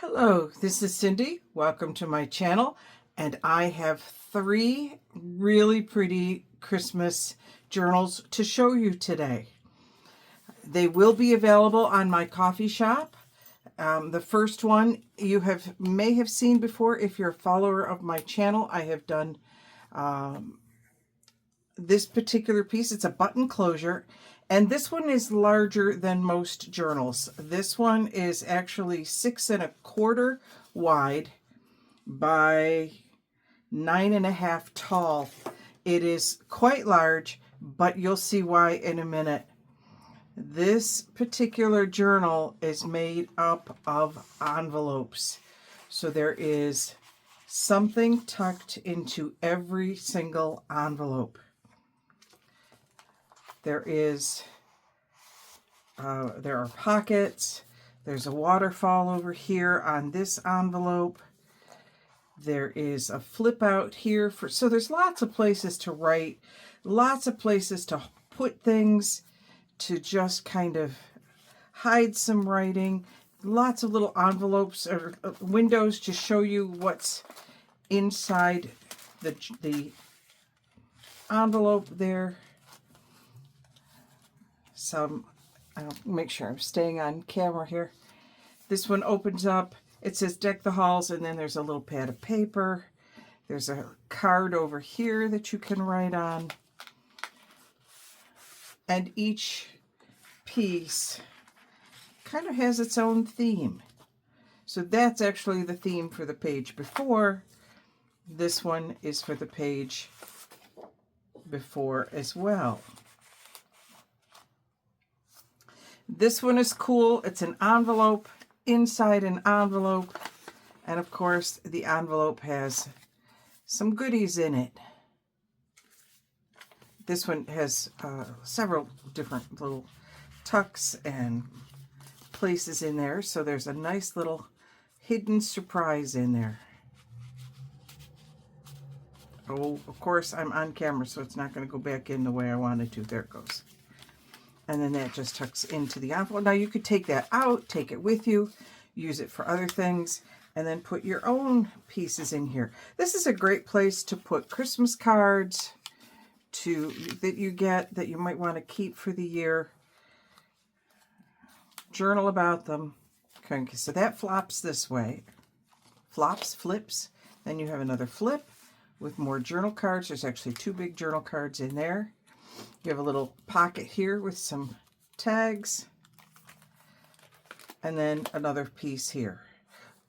Hello, this is Cindy. Welcome to my channel, and I have 3 really pretty Christmas journals to show you today. They will be available on my coffee shop. The first one you may have seen before if you're a follower of my channel. I have done this particular piece. It's a button closure, and this one is larger than most journals. This one is actually 6 1/4 wide by 9 1/2 tall. It is quite large, but you'll see why in a minute. This particular journal is made up of envelopes. So there is something tucked into every single envelope. There are pockets. There's a waterfall over here on this envelope. There is a flip out here so there's lots of places to write, lots of places to put things, to just kind of hide some writing. Lots of little envelopes or windows to show you what's inside the envelope there. I'll make sure I'm staying on camera here. This one opens up. It says deck the halls, and then there's a little pad of paper. There's a card over here that you can write on. And each piece kind of has its own theme. So that's actually the theme for the page before. This one is for the page before as well. This one is cool. It's an envelope inside an envelope. And of course, the envelope has some goodies in it. This one has several different little tucks and places in there. So there's a nice little hidden surprise in there. Oh, of course, I'm on camera, so it's not going to go back in the way I wanted to. There it goes. And then that just tucks into the envelope. Now you could take that out, take it with you, use it for other things, and then put your own pieces in here. This is a great place to put Christmas cards that you get that you might want to keep for the year. Journal about them. Okay, so that flops this way. Flips. Then you have another flip with more journal cards. There's actually 2 big journal cards in there. You have a little pocket here with some tags, and then another piece here.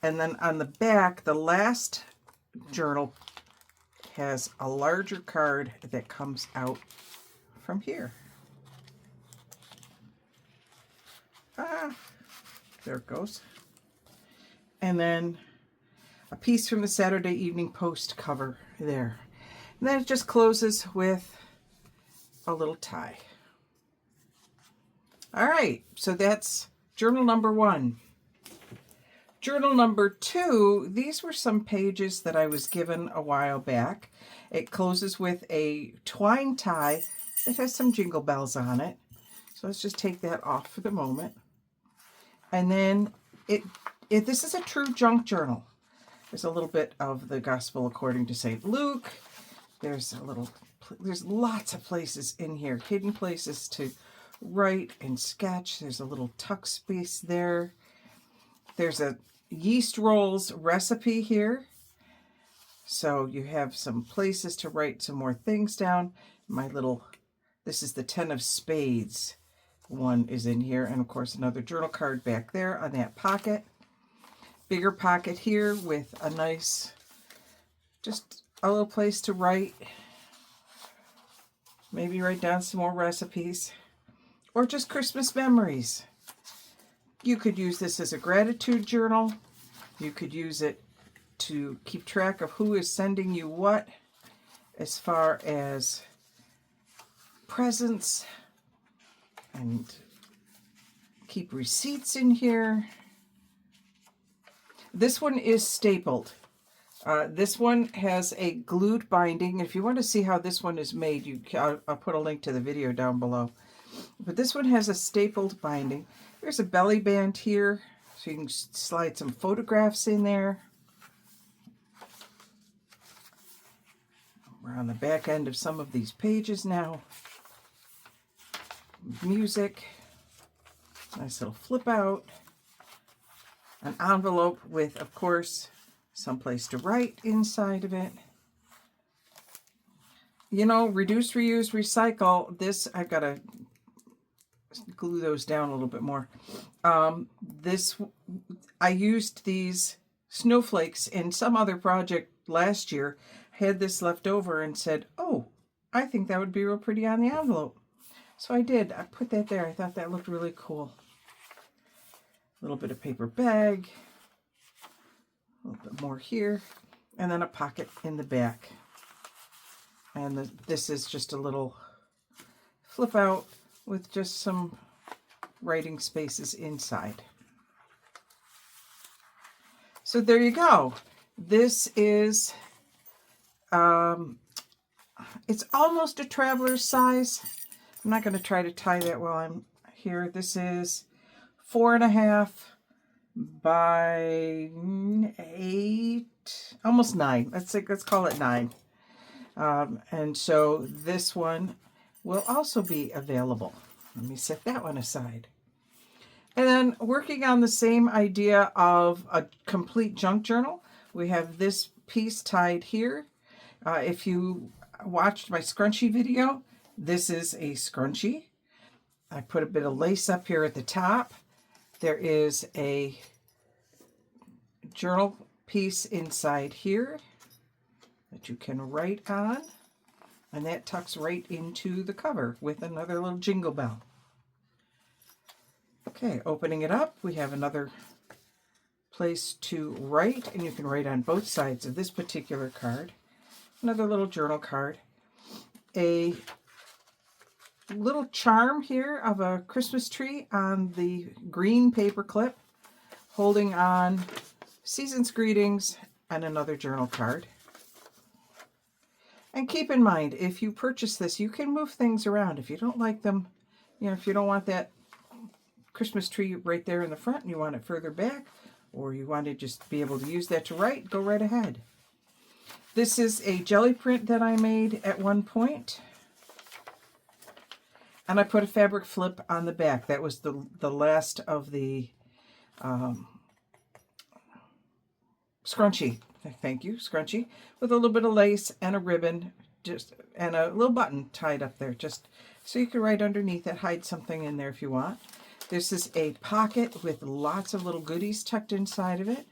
And then on the back, the last journal has a larger card that comes out from here. There it goes. And then a piece from the Saturday Evening Post cover there. And then it just closes with a little tie. All right, so that's journal number 1. Journal number 2, these were some pages that I was given a while back. It closes with a twine tie that has some jingle bells on it. So let's just take that off for the moment. And then this is a true junk journal. There's a little bit of the Gospel according to St. Luke. There's lots of places in here, hidden places to write and sketch. There's a little tuck space there. There's a yeast rolls recipe here. So you have some places to write some more things down. This is the 10 of spades one is in here. And of course, another journal card back there on that pocket. Bigger pocket here with a nice, just a little place to write. Maybe write down some more recipes or just Christmas memories. You could use this as a gratitude journal. You could use it to keep track of who is sending you what as far as presents, and keep receipts in here. This one is stapled. This one has a glued binding. If you want to see how this one is made, I'll put a link to the video down below. But this one has a stapled binding. There's a belly band here, So you can slide some photographs in there. We're on the back end of some of these pages now. Music. Nice little flip out. An envelope with, of course, someplace to write inside of it. You know, reduce, reuse, recycle. This, I've got to glue those down a little bit more. I used these snowflakes in some other project last year. Had this left over and said, oh, I think that would be real pretty on the envelope. So I did. I put that there. I thought that looked really cool. A little bit of paper bag. A little bit more here. And then a pocket in the back. And this is just a little flip out with just some writing spaces inside. So there you go. This is, it's almost a traveler's size. I'm not going to try to tie that while I'm here. This is 4.5 by 8, almost 9. Let's call it 9. And so this one will also be available. Let me set that one aside. And then working on the same idea of a complete junk journal, we have this piece tied here. If you watched my scrunchie video, this is a scrunchie. I put a bit of lace up here at the top. There is a journal piece inside here that you can write on, and that tucks right into the cover with another little jingle bell. Okay, opening it up, we have another place to write, and you can write on both sides of this particular card. Another little journal card. A little charm here of a Christmas tree on the green paper clip, holding on Season's Greetings and another journal card. And keep in mind, if you purchase this, you can move things around. If you don't like them, you know, if you don't want that Christmas tree right there in the front and you want it further back, or you want to just be able to use that to write, go right ahead. This is a jelly print that I made at one point. And I put a fabric flip on the back. That was the last of the scrunchie. Thank you, scrunchie. With a little bit of lace and a ribbon, and a little button tied up there, just so you can write underneath it, hide something in there if you want. This is a pocket with lots of little goodies tucked inside of it.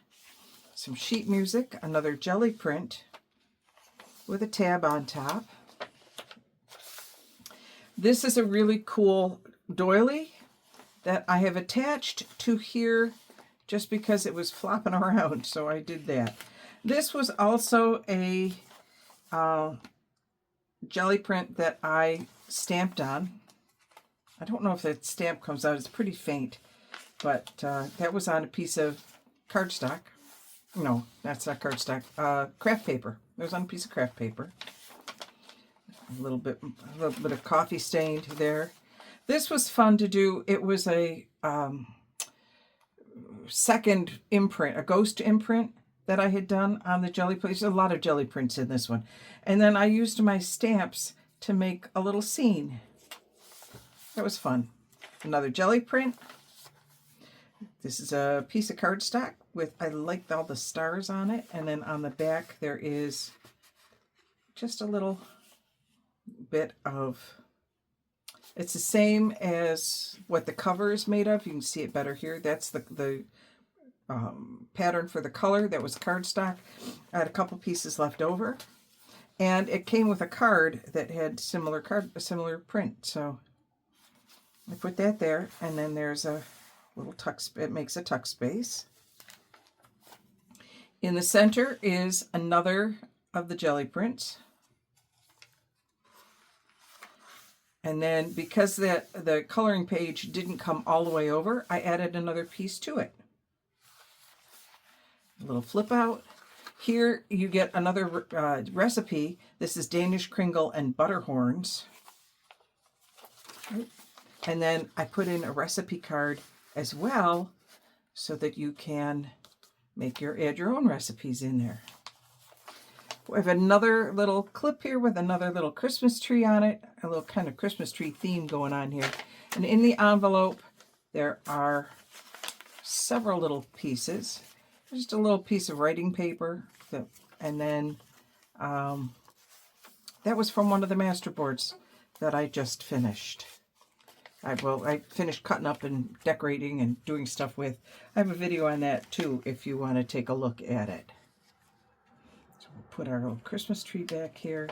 Some sheet music, another jelly print with a tab on top. This is a really cool doily that I have attached to here just because it was flopping around, so I did that. This was also a jelly print that I stamped on. I don't know if that stamp comes out. It's pretty faint, but that was on a piece of cardstock. No, that's not cardstock. Craft paper. It was on a piece of craft paper. A little bit of coffee stained there. This was fun to do. It was a second imprint, a ghost imprint that I had done on the jelly print. There's a lot of jelly prints in this one. And then I used my stamps to make a little scene. That was fun. Another jelly print. This is a piece of cardstock with, I liked all the stars on it. And then on the back there is just a little bit of, it's the same as what the cover is made of. You can see it better here. That's the pattern for the color. That was cardstock. I had a couple pieces left over, and it came with a card that had a similar print. So I put that there, and then there's a little tuck. It makes a tuck space. In the center is another of the jelly prints. And then because the coloring page didn't come all the way over, I added another piece to it. A little flip out. Here you get another recipe. This is Danish kringle and butterhorns. And then I put in a recipe card as well, so that you can add your own recipes in there. We have another little clip here with another little Christmas tree on it, a little kind of Christmas tree theme going on here. And in the envelope, there are several little pieces. Just a little piece of writing paper, and then that was from one of the master boards that I just finished. I finished cutting up and decorating and doing stuff with. I have a video on that too if you want to take a look at it. So we'll put our little Christmas tree back here.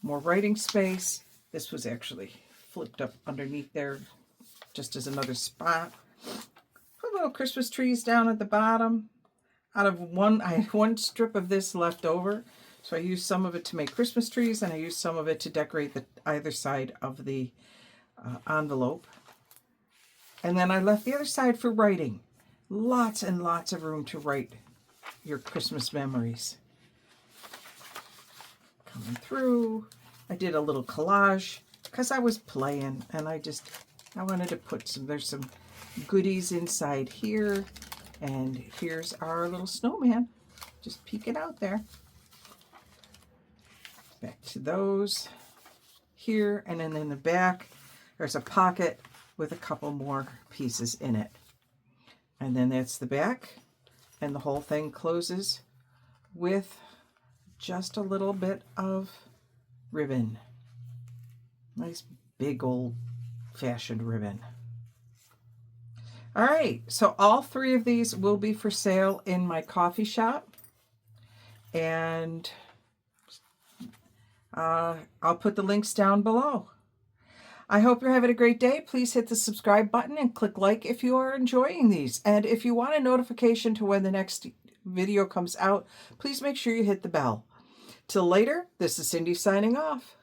More writing space. This was actually flipped up underneath there just as another spot. Put little Christmas trees down at the bottom. Out of one, I had one strip of this left over. So I used some of it to make Christmas trees, and I used some of it to decorate either side of the envelope. And then I left the other side for writing. Lots and lots of room to write your Christmas memories. Coming through. I did a little collage because I was playing, and I wanted to put there's some goodies inside here. And here's our little snowman just peeking out there. Back to those here, and then in the back there's a pocket with a couple more pieces in it. And then that's the back, and the whole thing closes with just a little bit of ribbon. Nice big old fashioned ribbon. All right, so all three of these will be for sale in my coffee shop, and I'll put the links down below. I hope you're having a great day. Please hit the subscribe button and click like if you are enjoying these. And if you want a notification to when the next video comes out, please make sure you hit the bell. Till later, this is Cindy signing off.